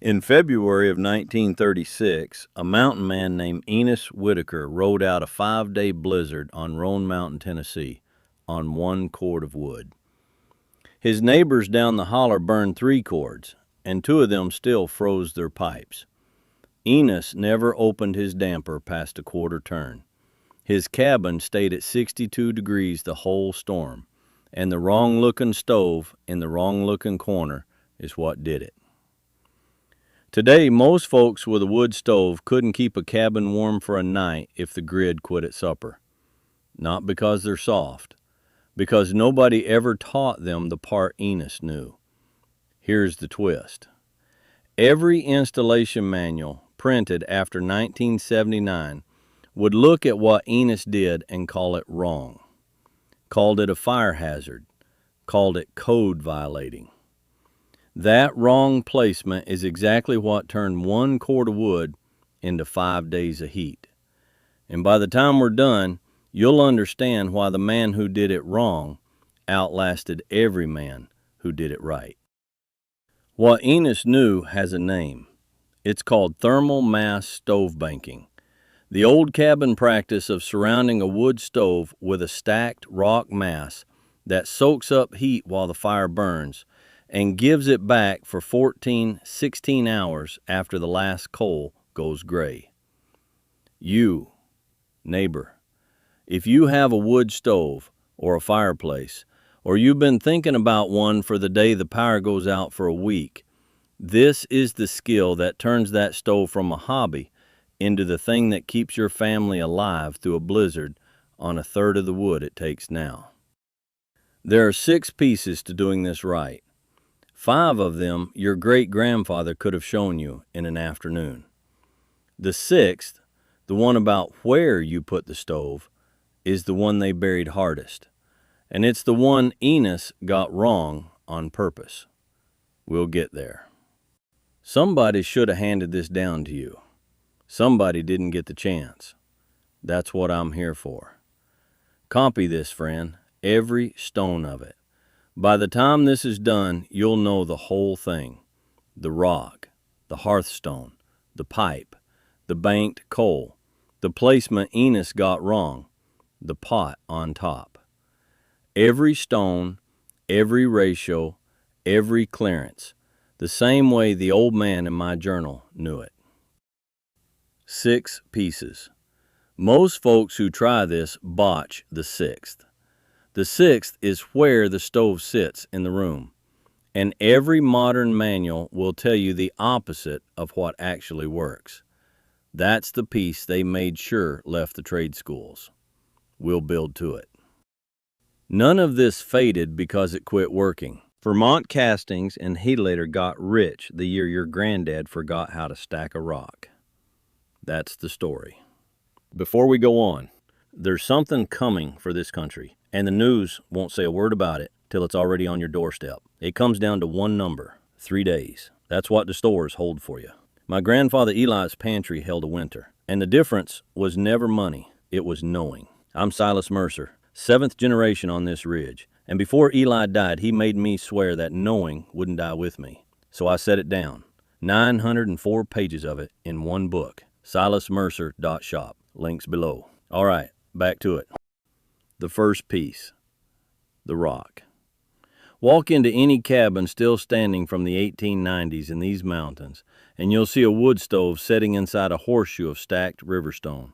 In February of 1936, a mountain man named Enos Whitaker rode out a 5-day blizzard on Roan Mountain, Tennessee, on 1 cord of wood. His neighbors down the holler burned 3 cords, and 2 of them still froze their pipes. Enos never opened his damper past a quarter turn. His cabin stayed at 62 degrees the whole storm, and the wrong-looking stove in the wrong-looking corner is what did it. Today, most folks with a wood stove couldn't keep a cabin warm for a night if the grid quit at supper. Not because they're soft, because nobody ever taught them the part Enos knew. Here's the twist. Every installation manual printed after 1979 would look at what Enos did and call it wrong, called it a fire hazard, called it code violating. That wrong placement is exactly what turned 1 cord of wood into 5 days of heat. And by the time we're done, you'll understand why the man who did it wrong outlasted every man who did it right. What Enos knew has a name. It's called thermal mass stove banking, the old cabin practice of surrounding a wood stove with a stacked rock mass that soaks up heat while the fire burns and gives it back for 14, 16 hours after the last coal goes gray. You, neighbor, if you have a wood stove or a fireplace, or you've been thinking about one for the day the power goes out for a week, this is the skill that turns that stove from a hobby into the thing that keeps your family alive through a blizzard on 1/3 of the wood it takes now. There are 6 pieces to doing this right. 5 of them your great-grandfather could have shown you in an afternoon. The 6th, the one about where you put the stove, is the one they buried hardest. And it's the one Enos got wrong on purpose. We'll get there. Somebody should have handed this down to you. Somebody didn't get the chance. That's what I'm here for. Copy this, friend, every stone of it. By the time this is done, you'll know the whole thing. The rock, the hearthstone, the pipe, the banked coal, the placement Enos got wrong, the pot on top. Every stone, every ratio, every clearance, the same way the old man in my journal knew it. 6 pieces. Most folks who try this botch the 6th. The 6th is where the stove sits in the room, and every modern manual will tell you the opposite of what actually works. That's the piece they made sure left the trade schools. We'll build to it. None of this faded because it quit working. Vermont Castings and Heliter got rich the year your granddad forgot how to stack a rock. That's the story. Before we go on, there's something coming for this country, and the news won't say a word about it till it's already on your doorstep. It comes down to one number, 3 days. That's what the stores hold for you. My grandfather Eli's pantry held a winter, and the difference was never money, it was knowing. I'm Silas Mercer, 7th generation on this ridge, and before Eli died, he made me swear that knowing wouldn't die with me. So I set it down, 904 pages of it in one book, silasmercer.shop, links below. All right, back to it. The first piece, the rock. Walk into any cabin still standing from the 1890s in these mountains, and you'll see a wood stove setting inside a horseshoe of stacked riverstone.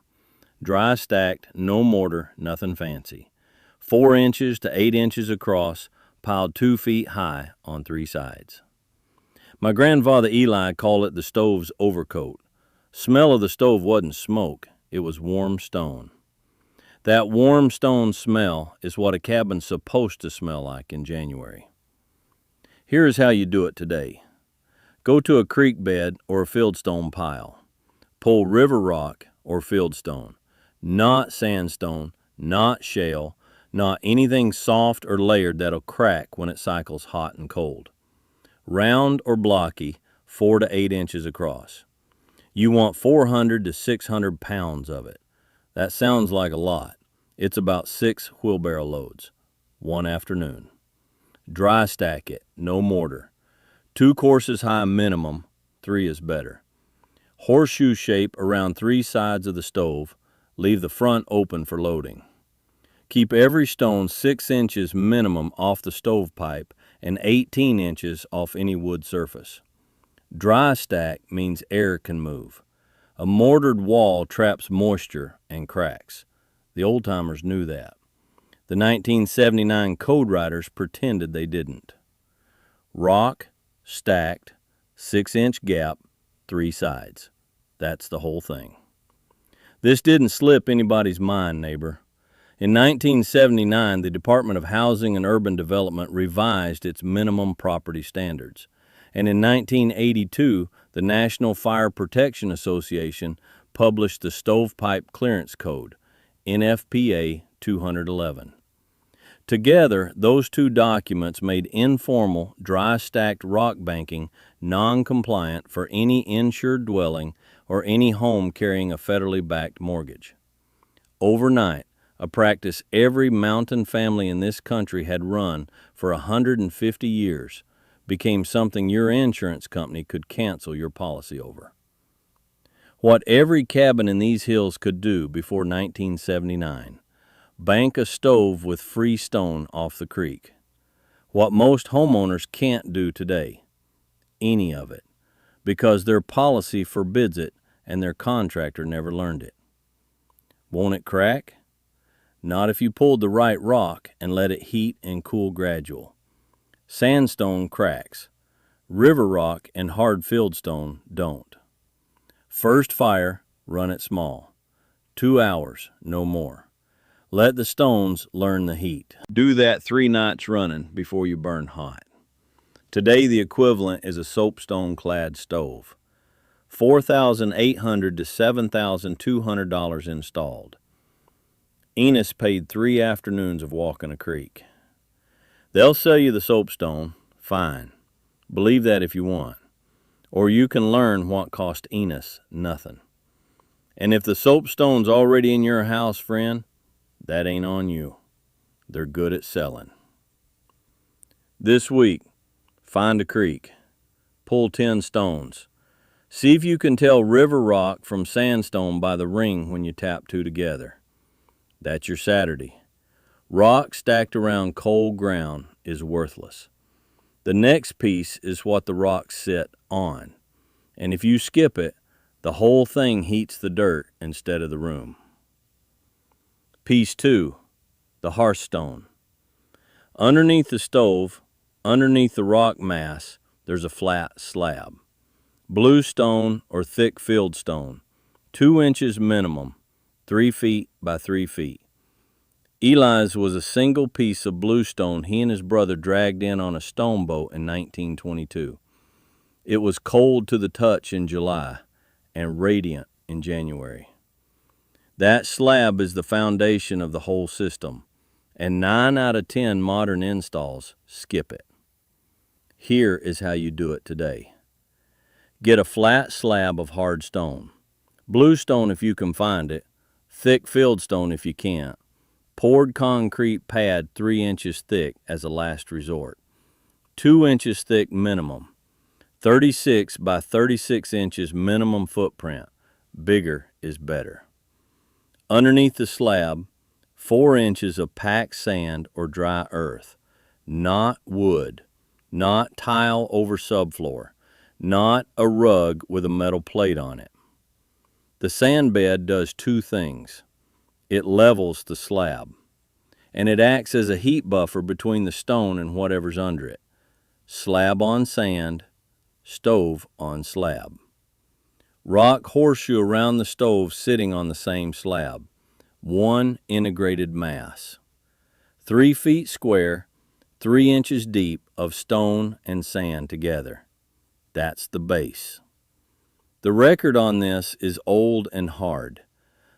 Dry stacked, no mortar, nothing fancy. 4 inches to 8 inches across, piled 2 feet high on 3 sides. My grandfather Eli called it the stove's overcoat. Smell of the stove wasn't smoke, it was warm stone. That warm stone smell is what a cabin's supposed to smell like in January. Here's how you do it today. Go to a creek bed or a fieldstone pile. Pull river rock or fieldstone, not sandstone, not shale, not anything soft or layered that'll crack when it cycles hot and cold. Round or blocky, 4 to 8 inches across. You want 400 to 600 pounds of it. That sounds like a lot. It's about 6 wheelbarrow loads, one afternoon. Dry stack it, no mortar. 2 courses high minimum, 3 is better. Horseshoe shape around 3 sides of the stove. Leave the front open for loading. Keep every stone 6 inches minimum off the stovepipe and 18 inches off any wood surface. Dry stack means air can move. A mortared wall traps moisture and cracks. The old-timers knew that. The 1979 code writers pretended they didn't. Rock, stacked, 6-inch gap, 3 sides. That's the whole thing. This didn't slip anybody's mind, neighbor. In 1979, the Department of Housing and Urban Development revised its minimum property standards. And in 1982, the National Fire Protection Association published the Stovepipe Clearance Code, NFPA 211. Together, those two documents made informal, dry-stacked rock banking non-compliant for any insured dwelling or any home carrying a federally backed mortgage. Overnight, a practice every mountain family in this country had run for 150 years, became something your insurance company could cancel your policy over. What every cabin in these hills could do before 1979, bank a stove with free stone off the creek. What most homeowners can't do today, any of it, because their policy forbids it and their contractor never learned it. Won't it crack? Not if you pulled the right rock and let it heat and cool gradual. Sandstone cracks. River rock and hard fieldstone don't. First fire, run it small. 2 hours, no more. Let the stones learn the heat. Do that 3 nights running before you burn hot. Today the equivalent is a soapstone-clad stove. $4,800 to $7,200 installed. Enos paid 3 afternoons of walking a creek. They'll sell you the soapstone, fine. Believe that if you want. Or you can learn what cost Enos nothing. And if the soapstone's already in your house, friend, that ain't on you. They're good at selling. This week, find a creek. Pull 10 stones. See if you can tell river rock from sandstone by the ring when you tap 2 together. That's your Saturday. Rock stacked around cold ground is worthless. The next piece is what the rocks sit on. And if you skip it, the whole thing heats the dirt instead of the room. Piece 2, the hearthstone. Underneath the stove, underneath the rock mass, there's a flat slab. Blue stone or thick fieldstone, 2 inches minimum, 3 feet by 3 feet. Eli's was a single piece of bluestone he and his brother dragged in on a stone boat in 1922. It was cold to the touch in July and radiant in January. That slab is the foundation of the whole system, and 9 out of 10 modern installs skip it. Here is how you do it today. Get a flat slab of hard stone. Bluestone if you can find it, thick fieldstone if you can't. Poured concrete pad 3 inches thick as a last resort. 2 inches thick minimum. 36 by 36 inches minimum footprint. Bigger is better. Underneath the slab, 4 inches of packed sand or dry earth. Not wood. Not tile over subfloor. Not a rug with a metal plate on it. The sand bed does 2 things. It levels the slab, and it acts as a heat buffer between the stone and whatever's under it. Slab on sand, stove on slab. Rock horseshoe around the stove sitting on the same slab. 1 integrated mass. 3 feet square, 3 inches deep of stone and sand together. That's the base. The record on this is old and hard.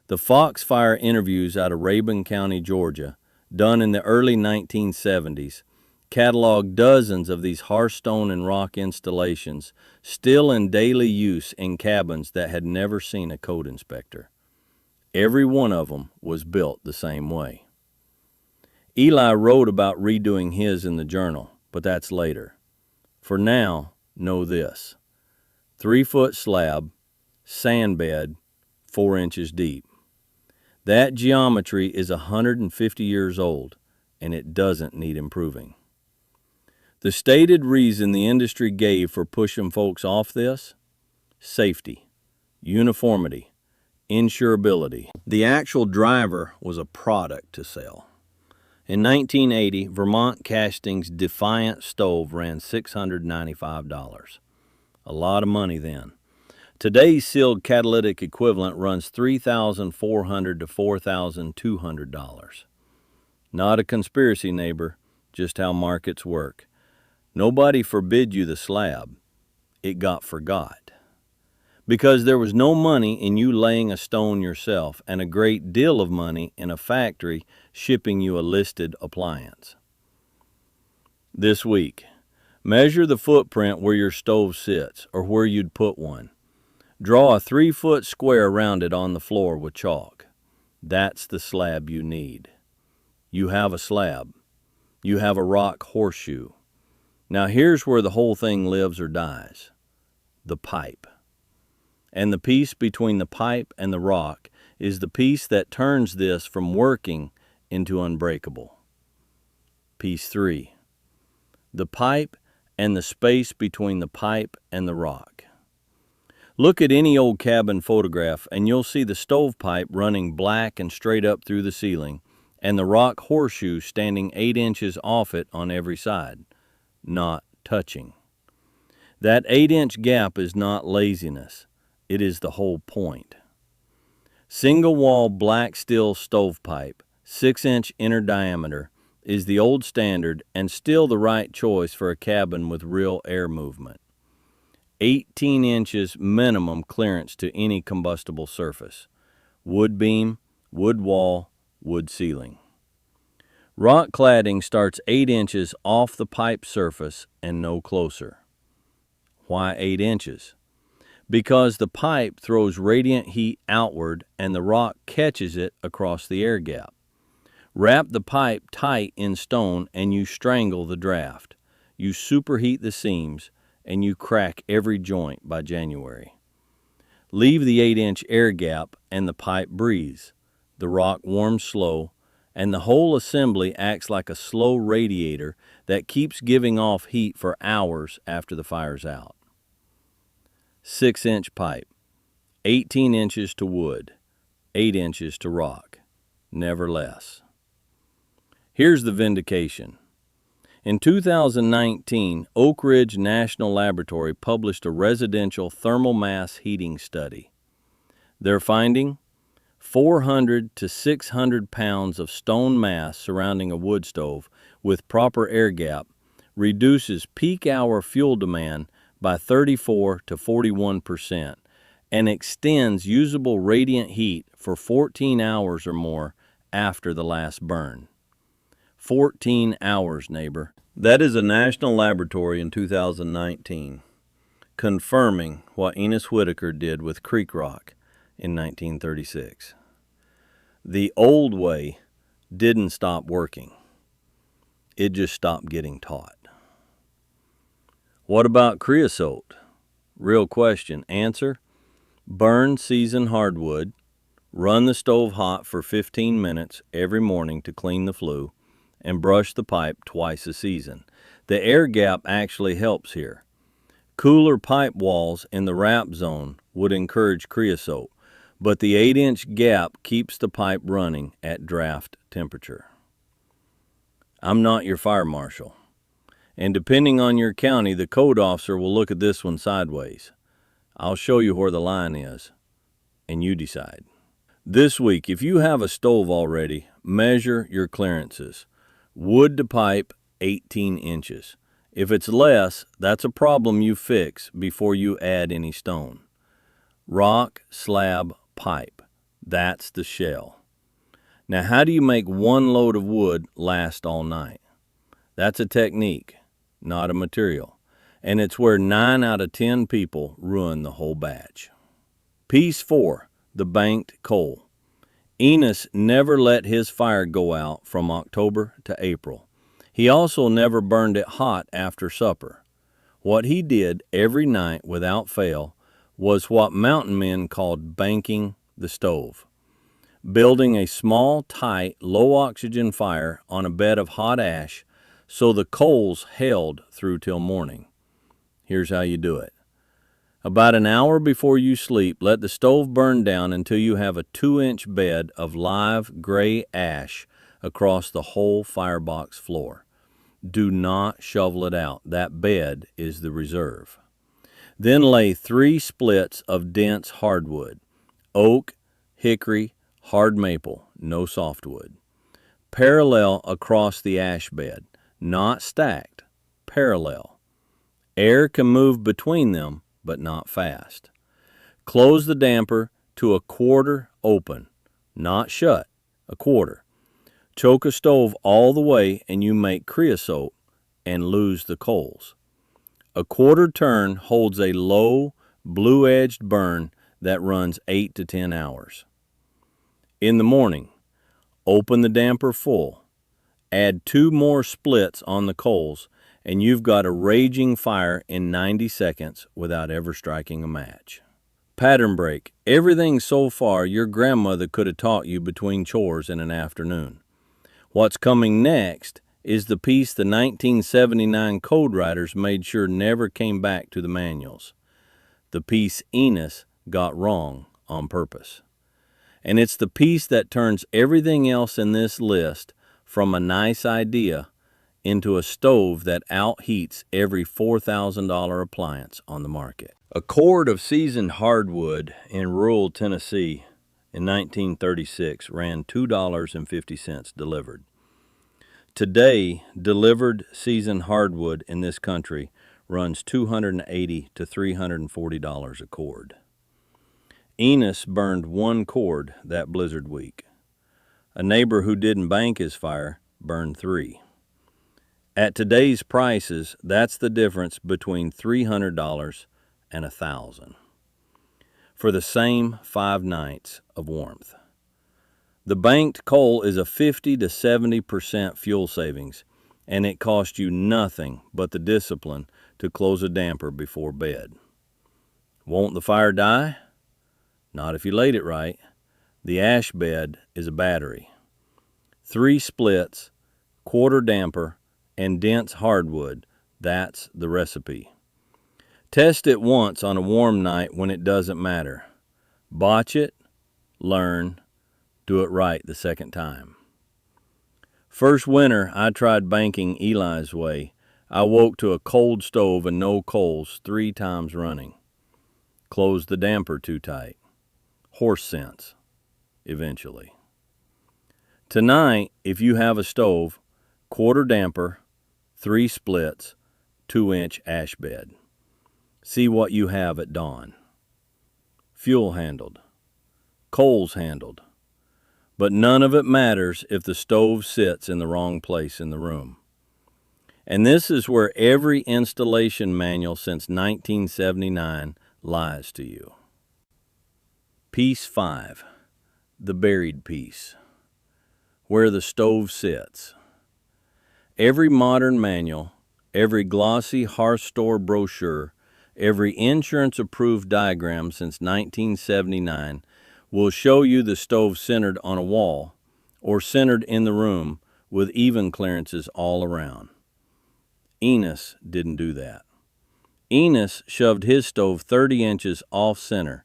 The Foxfire interviews out of Rabun County, Georgia, done in the early 1970s, catalog dozens of these hearthstone and rock installations still in daily use in cabins that had never seen a code inspector. Every one of them was built the same way. Eli wrote about redoing his in the journal, but that's later. For now, know this. 3-foot slab, sand bed, 4 inches deep. That geometry is 150 years old, and it doesn't need improving. The stated reason the industry gave for pushing folks off this? Safety, uniformity, insurability. The actual driver was a product to sell. In 1980, Vermont Casting's Defiant stove ran $695. A lot of money then. Today's sealed catalytic equivalent runs $3,400 to $4,200. Not a conspiracy, neighbor, just how markets work. Nobody forbid you the slab. It got forgot. Because there was no money in you laying a stone yourself and a great deal of money in a factory shipping you a listed appliance. This week, measure the footprint where your stove sits or where you'd put one. Draw a 3-foot square around it on the floor with chalk. That's the slab you need. You have a slab. You have a rock horseshoe. Now here's where the whole thing lives or dies. The pipe. And the piece between the pipe and the rock is the piece that turns this from working into unbreakable. Piece 3. The pipe and the space between the pipe and the rock. Look at any old cabin photograph and you'll see the stovepipe running black and straight up through the ceiling and the rock horseshoe standing 8 inches off it on every side, not touching. That 8-inch gap is not laziness. It is the whole point. Single wall black steel stovepipe, 6-inch inner diameter, is the old standard and still the right choice for a cabin with real air movement. 18 inches minimum clearance to any combustible surface. Wood beam, wood wall, wood ceiling. Rock cladding starts 8 inches off the pipe surface and no closer. Why 8 inches? Because the pipe throws radiant heat outward and the rock catches it across the air gap. Wrap the pipe tight in stone and you strangle the draft. You superheat the seams and you crack every joint by January. Leave the 8-inch air gap and the pipe breathes. The rock warms slow and the whole assembly acts like a slow radiator that keeps giving off heat for hours after the fire's out. 6-inch pipe, 18 inches to wood, 8 inches to rock, never less. Here's the vindication. In 2019, Oak Ridge National Laboratory published a residential thermal mass heating study. Their finding? 400 to 600 pounds of stone mass surrounding a wood stove with proper air gap reduces peak hour fuel demand by 34 to 41% and extends usable radiant heat for 14 hours or more after the last burn. 14 hours, neighbor. That is a national laboratory in 2019, confirming what Enos Whitaker did with Creek Rock in 1936. The old way didn't stop working. It just stopped getting taught. What about creosote? Real question. Answer: burn seasoned hardwood, run the stove hot for 15 minutes every morning to clean the flue, and brush the pipe twice a season. The air gap actually helps here. Cooler pipe walls in the wrap zone would encourage creosote, but the 8-inch gap keeps the pipe running at draft temperature. I'm not your fire marshal, and depending on your county, the code officer will look at this one sideways. I'll show you where the line is, and you decide. This week, if you have a stove already, measure your clearances. Wood to pipe, 18 inches. If it's less, that's a problem you fix before you add any stone. Rock, slab, pipe. That's the shell. Now, how do you make one load of wood last all night? That's a technique, not a material. And it's where 9 out of 10 people ruin the whole batch. Piece 4, the banked coal. Enos never let his fire go out from October to April. He also never burned it hot after supper. What he did every night without fail was what mountain men called banking the stove, building a small, tight, low-oxygen fire on a bed of hot ash so the coals held through till morning. Here's how you do it. About an hour before you sleep, let the stove burn down until you have a 2-inch bed of live gray ash across the whole firebox floor. Do not shovel it out. That bed is the reserve. Then lay 3 splits of dense hardwood, oak, hickory, hard maple, no softwood, parallel across the ash bed, not stacked, parallel. Air can move between them, but not fast. Close the damper to a quarter open, not shut, a quarter. Choke a stove all the way and you make creosote and lose the coals. A quarter turn holds a low, blue-edged burn that runs 8 to 10 hours. In the morning, open the damper full. Add 2 more splits on the coals, and you've got a raging fire in 90 seconds without ever striking a match. Pattern break. Everything so far your grandmother could have taught you between chores in an afternoon. What's coming next is the piece the 1979 code writers made sure never came back to the manuals. The piece Enos got wrong on purpose. And it's the piece that turns everything else in this list from a nice idea into a stove that outheats every $4,000 appliance on the market. A cord of seasoned hardwood in rural Tennessee in 1936 ran $2.50 delivered. Today, delivered seasoned hardwood in this country runs $280 to $340 a cord. Enos burned 1 cord that blizzard week. A neighbor who didn't bank his fire burned 3. At today's prices, that's the difference between $300 and $1,000 for the same 5 nights of warmth. The banked coal is a 50 to 70% fuel savings, and it costs you nothing but the discipline to close a damper before bed. Won't the fire die? Not if you laid it right. The ash bed is a battery. 3 splits, quarter damper, and dense hardwood, that's the recipe. Test it once on a warm night when it doesn't matter. Botch it, learn, do it right the second time. First winter I tried banking Eli's way. I woke to a cold stove and no coals 3 times running. Closed the damper too tight. Horse sense, eventually. Tonight, if you have a stove, quarter damper, 3 splits, 2-inch ash bed. See what you have at dawn. Fuel handled. Coals handled. But none of it matters if the stove sits in the wrong place in the room. And this is where every installation manual since 1979 lies to you. Piece 5. The buried piece. Where the stove sits. Every modern manual, every glossy hearth store brochure, every insurance-approved diagram since 1979 will show you the stove centered on a wall or centered in the room with even clearances all around. Enos didn't do that. Enos shoved his stove 30 inches off-center,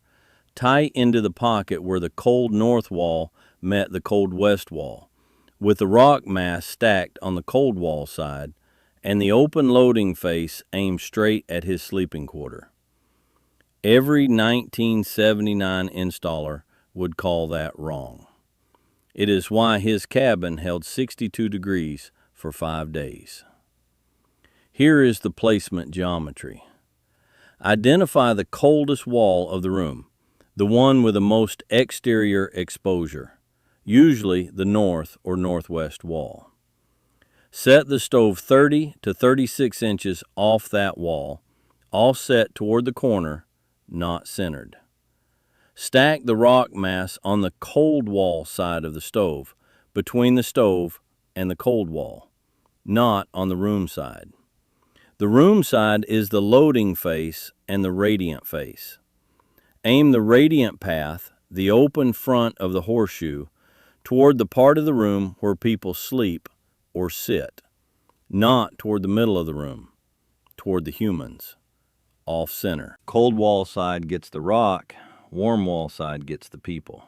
tight into the pocket where the cold north wall met the cold west wall, with the rock mass stacked on the cold wall side and the open loading face aimed straight at his sleeping quarter. Every 1979 installer would call that wrong. It is why his cabin held 62 degrees for 5 days. Here is the placement geometry. Identify the coldest wall of the room, the one with the most exterior exposure, usually the north or northwest wall. Set the stove 30 to 36 inches off that wall, offset toward the corner, not centered. Stack the rock mass on the cold wall side of the stove, between the stove and the cold wall, not on the room side. The room side is the loading face and the radiant face. Aim the radiant path, the open front of the horseshoe, toward the part of the room where people sleep or sit, not toward the middle of the room, toward the humans, off center. Cold wall side gets the rock, warm wall side gets the people.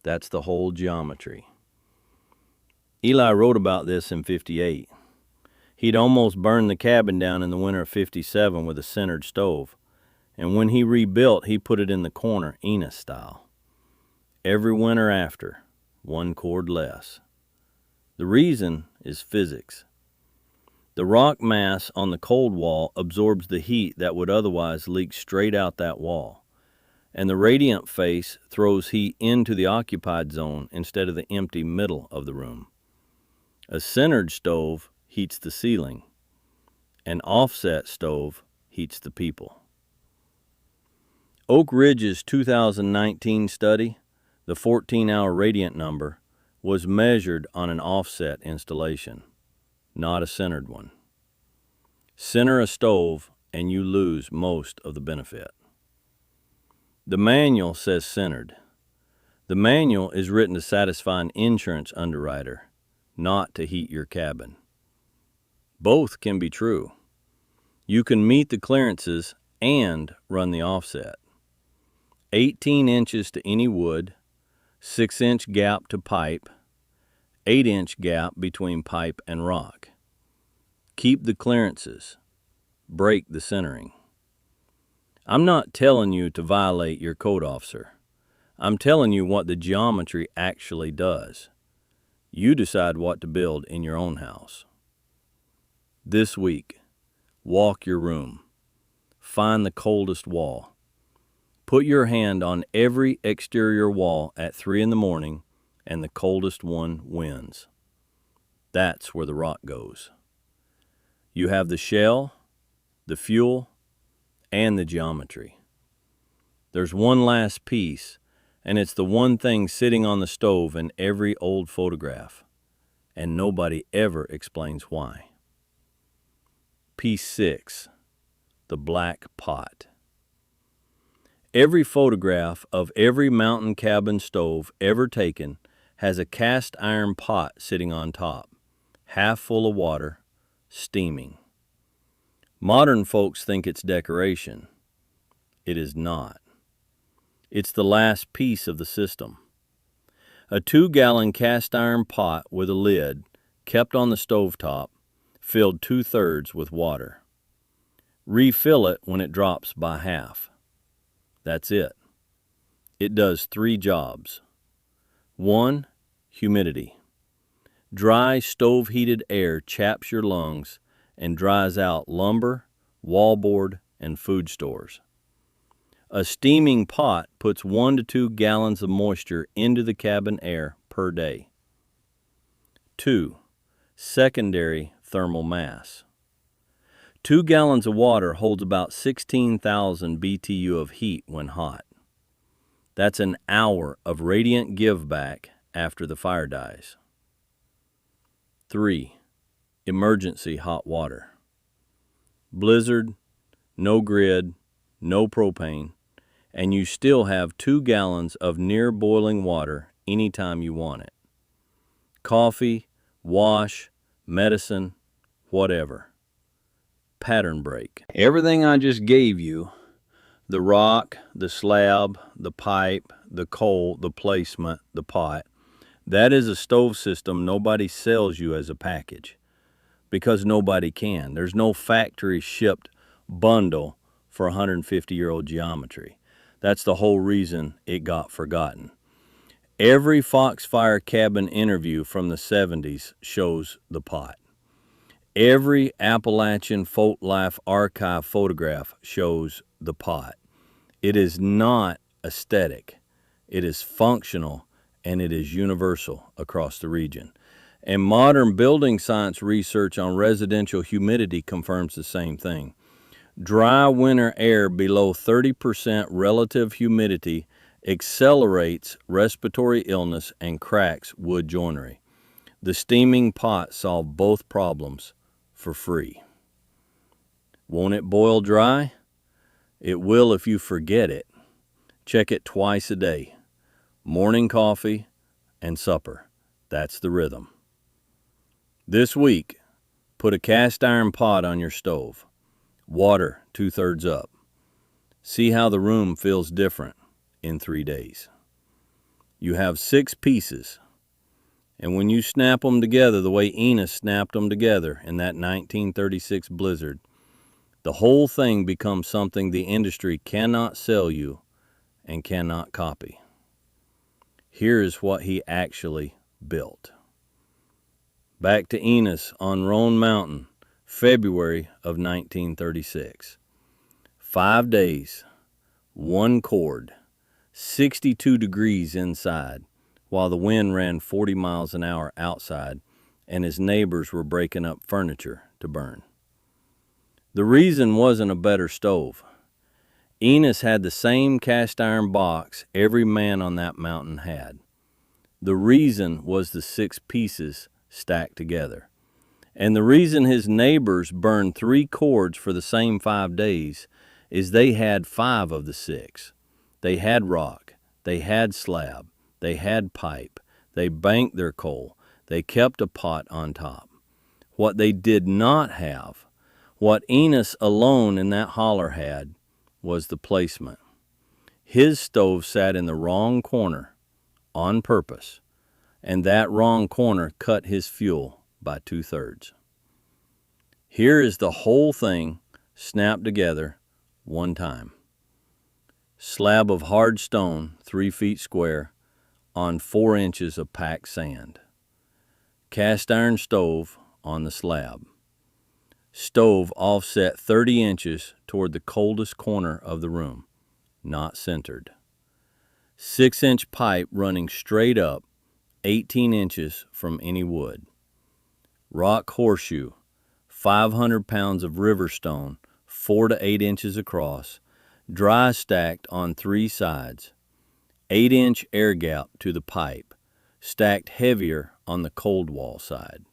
That's the whole geometry. Eli wrote about this in 58. He'd almost burned the cabin down in the winter of 57 with a centered stove, and when he rebuilt, he put it in the corner, Enos style. Every winter after, 1 cord less. The reason is physics. The rock mass on the cold wall absorbs the heat that would otherwise leak straight out that wall, and the radiant face throws heat into the occupied zone instead of the empty middle of the room. A centered stove heats the ceiling. An offset stove heats the people. Oak Ridge's 2019 study, the 14-hour radiant number, was measured on an offset installation, not a centered one. Center a stove and you lose most of the benefit. The manual says centered. The manual is written to satisfy an insurance underwriter, not to heat your cabin. Both can be true. You can meet the clearances and run the offset. 18 inches to any wood, 6-inch gap to pipe, 8-inch gap between pipe and rock. Keep the clearances. Break the centering. I'm not telling you to violate your code officer. I'm telling you what the geometry actually does. You decide what to build in your own house. This week, walk your room. Find the coldest wall. Put your hand on every exterior wall at 3 in the morning, and the coldest one wins. That's where the rock goes. You have the shell, the fuel, and the geometry. There's one last piece, and it's the one thing sitting on the stove in every old photograph, and nobody ever explains why. Piece 6, the black pot. Every photograph of every mountain cabin stove ever taken has a cast iron pot sitting on top, half full of water, steaming. Modern folks think it's decoration. It is not. It's the last piece of the system. A 2-gallon cast iron pot with a lid, kept on the stovetop, filled 2/3 with water. Refill it when it drops by half. That's it. It does 3 jobs. 1, humidity. Dry stove-heated air chaps your lungs and dries out lumber, wallboard, and food stores. A steaming pot puts 1 to 2 gallons of moisture into the cabin air per day. 2, secondary thermal mass. 2 gallons of water holds about 16,000 BTU of heat when hot. That's an hour of radiant give back after the fire dies. 3, emergency hot water. Blizzard, no grid, no propane, and you still have 2 gallons of near boiling water anytime you want it. Coffee, wash, medicine, whatever. Pattern break. Everything I just gave you, the rock, the slab, the pipe, the coal, the placement, the pot, that is a stove system nobody sells you as a package, because nobody can. There's no factory shipped bundle for 150-year-old geometry. That's the whole reason it got forgotten. Every Foxfire cabin interview from the 70s shows the pot. Every Appalachian Folk Life archive photograph shows the pot. It is not aesthetic. It is functional, and it is universal across the region. And modern building science research on residential humidity confirms the same thing. Dry winter air below 30% relative humidity accelerates respiratory illness and cracks wood joinery. The steaming pot solved both problems for free. Won't it boil dry? It will if you forget it. Check it twice a day. Morning coffee and supper. That's the rhythm. This week, put a cast iron pot on your stove. Water 2/3 up. See how the room feels different in 3 days. You have 6 pieces, and when you snap them together the way Enos snapped them together in that 1936 blizzard, the whole thing becomes something the industry cannot sell you and cannot copy. Here is what he actually built. Back to Enos on Roan Mountain, February of 1936. 5 days, 1 cord, 62 degrees inside, while the wind ran 40 miles an hour outside, and his neighbors were breaking up furniture to burn. The reason wasn't a better stove. Enos had the same cast iron box every man on that mountain had. The reason was the 6 pieces stacked together. And the reason his neighbors burned 3 cords for the same 5 days is they had 5 of the 6. They had rock, they had slab, they had pipe, they banked their coal, they kept a pot on top. What they did not have, what Enos alone in that holler had, was the placement. His stove sat in the wrong corner on purpose, and that wrong corner cut his fuel by 2/3. Here is the whole thing snapped together one time. Slab of hard stone, 3 feet square, on 4 inches of packed sand. Cast iron stove on the slab. Stove offset 30 inches toward the coldest corner of the room, not centered. 6-inch pipe running straight up, 18 inches from any wood. Rock horseshoe, 500 pounds of river stone, 4 to 8 inches across, dry stacked on 3 sides, 8-inch air gap to the pipe, stacked heavier on the cold wall side.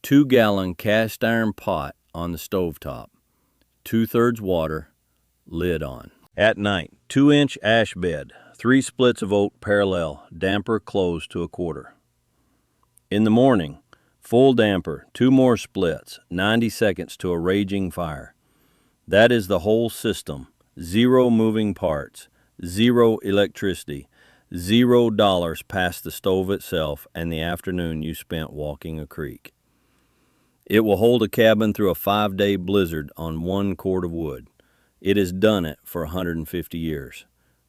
2-gallon cast iron pot on the stovetop, 2/3 water, lid on. At night, 2-inch ash bed, 3 splits of oak parallel, damper closed to 1/4. In the morning, full damper, 2 more splits, 90 seconds to a raging fire. That is the whole system. 0 moving parts, 0 electricity, $0 past the stove itself and the afternoon you spent walking a creek. It will hold a cabin through a 5-day blizzard on 1 cord of wood. It has done it for 150 years.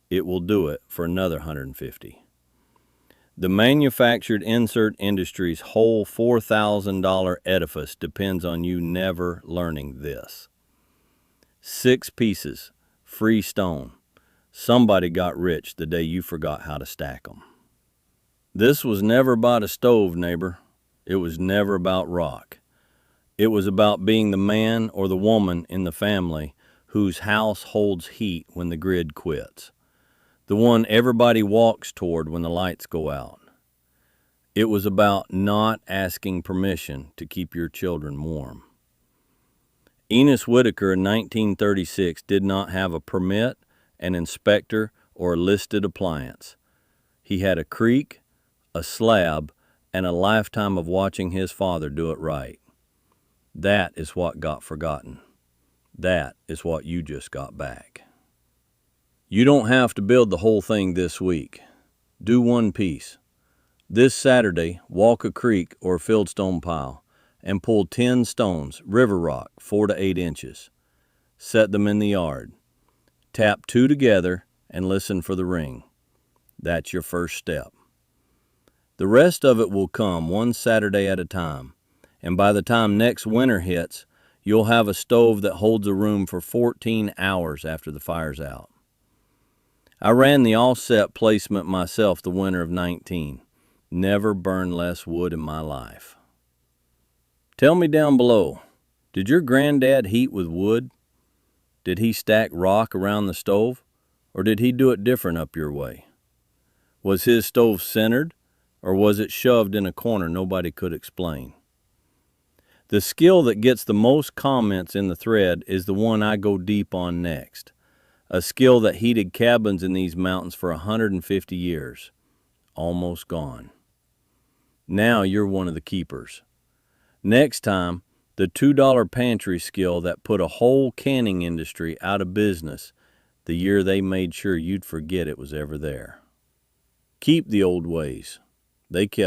It will do it for another 150. The manufactured insert industry's whole $4,000 edifice depends on you never learning this. 6 pieces, free stone. Somebody got rich the day you forgot how to stack them. This was never about a stove, neighbor. It was never about rock. It was about being the man or the woman in the family whose house holds heat when the grid quits. The one everybody walks toward when the lights go out. It was about not asking permission to keep your children warm. Enos Whitaker in 1936 did not have a permit, an inspector, or a listed appliance. He had a creek, a slab, and a lifetime of watching his father do it right. That is what got forgotten. That is what you just got back. You don't have to build the whole thing this week. Do 1 piece. This Saturday, walk a creek or a fieldstone pile and pull 10 stones, river rock, 4 to 8 inches. Set them in the yard. Tap 2 together and listen for the ring. That's your first step. The rest of it will come 1 Saturday at a time, and by the time next winter hits, you'll have a stove that holds a room for 14 hours after the fire's out. I ran the offset placement myself the winter of 19. Never burned less wood in my life. Tell me down below, did your granddad heat with wood? Did he stack rock around the stove, or did he do it different up your way? Was his stove centered, or was it shoved in a corner nobody could explain? The skill that gets the most comments in the thread is the one I go deep on next. A skill that heated cabins in these mountains for 150 years. Almost gone. Now you're one of the keepers. Next time, the $2 pantry skill that put a whole canning industry out of business the year they made sure you'd forget it was ever there. Keep the old ways. They kept